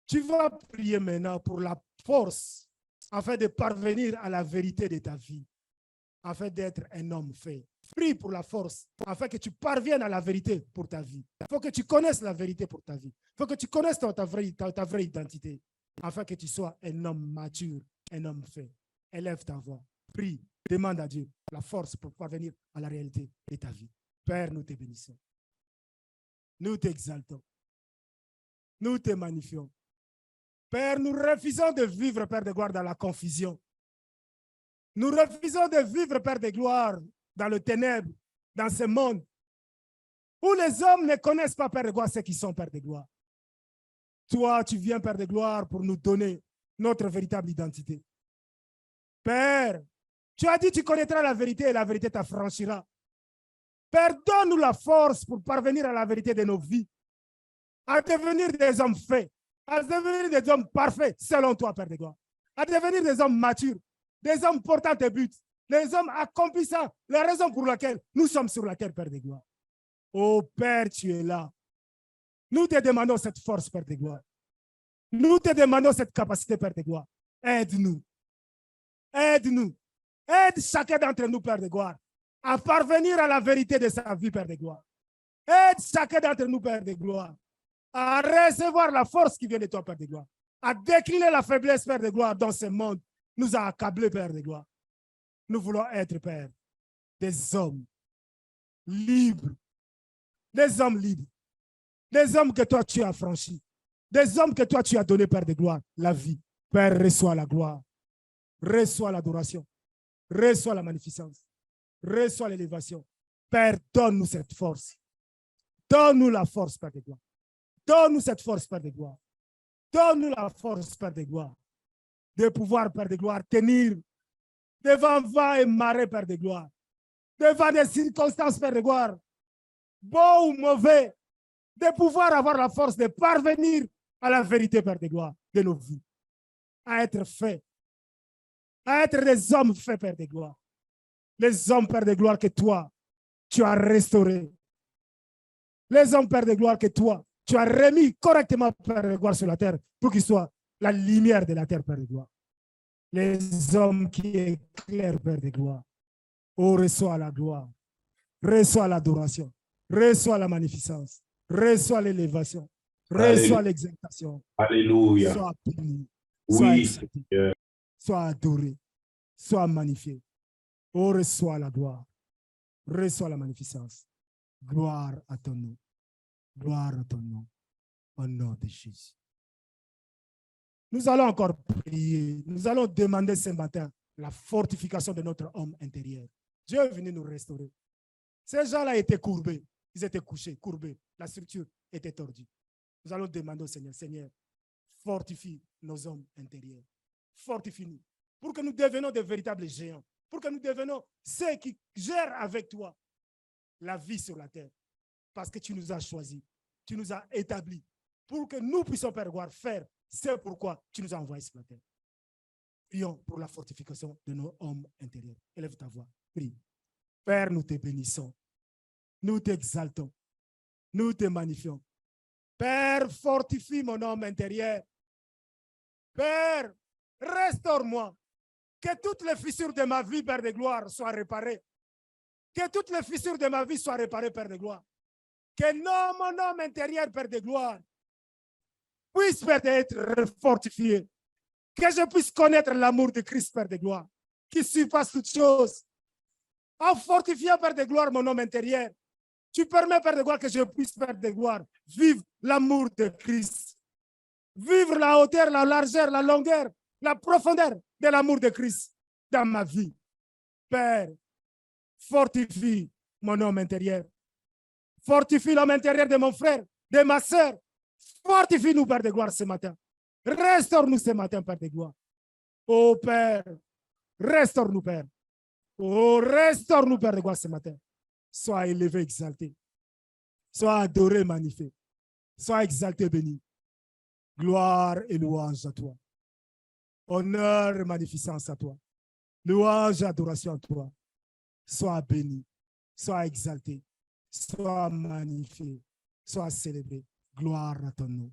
Tu vas prier maintenant pour la force afin de parvenir à la vérité de ta vie, afin d'être un homme fait. Prie pour la force afin que tu parviennes à la vérité pour ta vie. Il faut que tu connaisses la vérité pour ta vie. Il faut que tu connaisses ta vraie identité afin que tu sois un homme mature, un homme fait. Élève ta voix. Prie. Demande à Dieu la force pour parvenir à la réalité de ta vie. Père, nous te bénissons. Nous t'exaltons. Nous te magnifions. Père, nous refusons de vivre, Père de gloire, dans la confusion. Nous refusons de vivre, Père de gloire, dans le ténèbre, dans ce monde, où les hommes ne connaissent pas, Père de gloire, ceux qui sont, Père de gloire. Toi, tu viens, Père de gloire, pour nous donner notre véritable identité. Père, tu as dit, tu connaîtras la vérité et la vérité t'affranchira. Père, donne-nous la force pour parvenir à la vérité de nos vies, à devenir des hommes faits, à devenir des hommes parfaits selon toi, Père de gloire, à devenir des hommes matures, des hommes portant tes buts, des hommes accomplissant la raison pour laquelle nous sommes sur la terre, Père de gloire. Oh Père, tu es là. Nous te demandons cette force, Père de gloire. Nous te demandons cette capacité, Père de gloire. Aide-nous. Aide-nous. Aide chacun d'entre nous, Père de gloire, à parvenir à la vérité de sa vie, Père de gloire. Aide chacun d'entre nous, Père de gloire, à recevoir la force qui vient de toi, Père de gloire, à décliner la faiblesse, Père de gloire, dans ce monde nous a accablés, Père de gloire. Nous voulons être, Père, des hommes libres, des hommes libres, des hommes que toi tu as franchis, des hommes que toi tu as donné, Père de gloire, la vie. Père, reçois la gloire, reçois l'adoration, reçois la magnificence, reçois l'élévation. Père, donne-nous cette force. Donne-nous la force, Père de gloire. Donne-nous cette force, Père de gloire. Donne-nous la force, Père de gloire, de pouvoir, Père de gloire, tenir devant vent et marée, Père de gloire, devant des circonstances, Père de gloire, beau ou mauvais, de pouvoir avoir la force de parvenir à la vérité, Père de gloire, de nos vies, à être faits, à être des hommes faits, Père de gloire, les hommes, Père de gloire, que toi, tu as restaurés, les hommes, Père de gloire, que toi, tu as remis correctement, Père de gloire, sur la terre, pour qu'ils soient la lumière de la terre, Père de gloire. Les hommes qui éclairent, Père de gloire. Oh, reçois la gloire, reçois l'adoration, reçois la magnificence, reçois l'élévation, reçois l'exaltation. Alléluia. Sois béni, sois Oui, exalté, Seigneur. sois adoré, sois magnifié. Oh, reçois la gloire, reçois la magnificence. Gloire à ton nom, gloire à ton nom, au nom de Jésus. Nous allons encore prier, nous allons demander ce matin la fortification de notre homme intérieur. Dieu est venu nous restaurer. Ces gens-là étaient courbés, ils étaient couchés, courbés, la structure était tordue. Nous allons demander au Seigneur, Seigneur, fortifie nos hommes intérieurs, fortifie-nous, pour que nous devenions de véritables géants, pour que nous devenions ceux qui gèrent avec toi la vie sur la terre, parce que tu nous as choisis, tu nous as établis, pour que nous puissions, Père, faire. C'est pourquoi tu nous as envoyés sur la terre. Prions pour la fortification de nos hommes intérieurs. Élève ta voix, prie. Père, nous te bénissons. Nous t'exaltons. Nous te magnifions. Père, fortifie mon homme intérieur. Père, restaure-moi. Que toutes les fissures de ma vie, Père de gloire, soient réparées. Que toutes les fissures de ma vie soient réparées, Père de gloire. Que non, mon homme intérieur, Père de gloire, puisse, Père, être fortifié. Que je puisse connaître l'amour de Christ, Père de gloire, qui surpasse toutes choses. En fortifiant, Père de gloire, mon homme intérieur, Tu permets, Père de gloire, que je puisse, Père de gloire, vivre l'amour de Christ. Vivre la hauteur, la largeur, la longueur, la profondeur de l'amour de Christ dans ma vie. Père, fortifie mon homme intérieur. Fortifie l'homme intérieur de mon frère, de ma soeur. Fortifie-nous, Père de gloire, ce matin. Restaure-nous ce matin, Père de gloire. Oh Père, restaure-nous, Père. Oh, restaure-nous, Père de gloire, ce matin. Sois élevé, exalté. Sois adoré, magnifié. Sois exalté, béni. Gloire et louange à toi. Honneur et magnificence à toi. Louange et adoration à toi. Sois béni. Sois exalté. Sois magnifié. Sois célébré. Gloire à ton nom.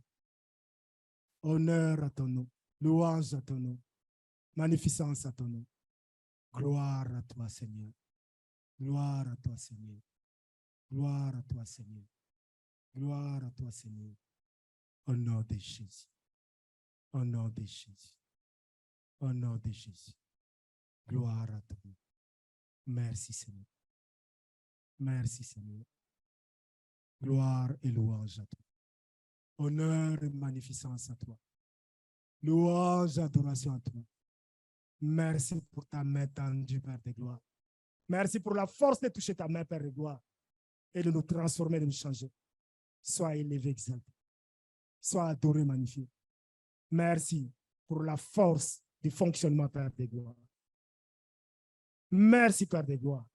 Honneur à ton nom. Louange à ton nom. Magnificence à ton nom. Gloire à toi, Seigneur. Gloire à toi, Seigneur. Gloire à toi, Seigneur. Gloire à toi, Seigneur. Au nom de Jésus. Au nom de Jésus. Au nom de Jésus. Gloire à toi. Merci, Seigneur. Merci, Seigneur. Gloire et louange à toi. Honneur et magnificence à toi. Louange et adoration à toi. Merci pour ta main tendue, Père de gloire. Merci pour la force de toucher ta main, Père de gloire, et de nous transformer, de nous changer. Sois élevé, exalté. Sois adoré, magnifié. Merci pour la force du fonctionnement, Père de gloire. Merci, Père de gloire.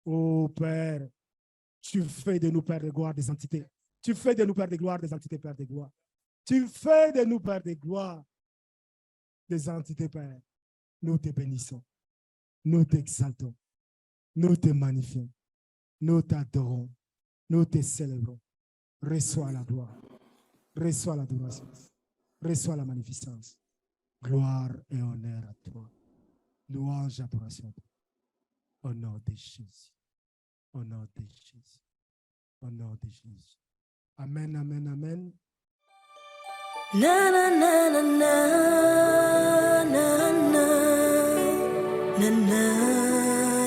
Oh, Père, tu fais de nous, Père de gloire, des entités. Tu fais de nous, Père de gloire, des entités, Père de gloire. Tu fais de nous, Père de gloire, des entités, Père. Nous te bénissons. Nous t'exaltons. Nous te magnifions. Nous t'adorons. Nous te célébrons. Reçois la gloire. Reçois l'adoration. Reçois la magnificence. Gloire et honneur à toi. Louange et adoration à toi. Au nom de Jésus. Au nom de Jésus. Au nom de Jésus. Amen, amen, amen. Na na na na na na na na na.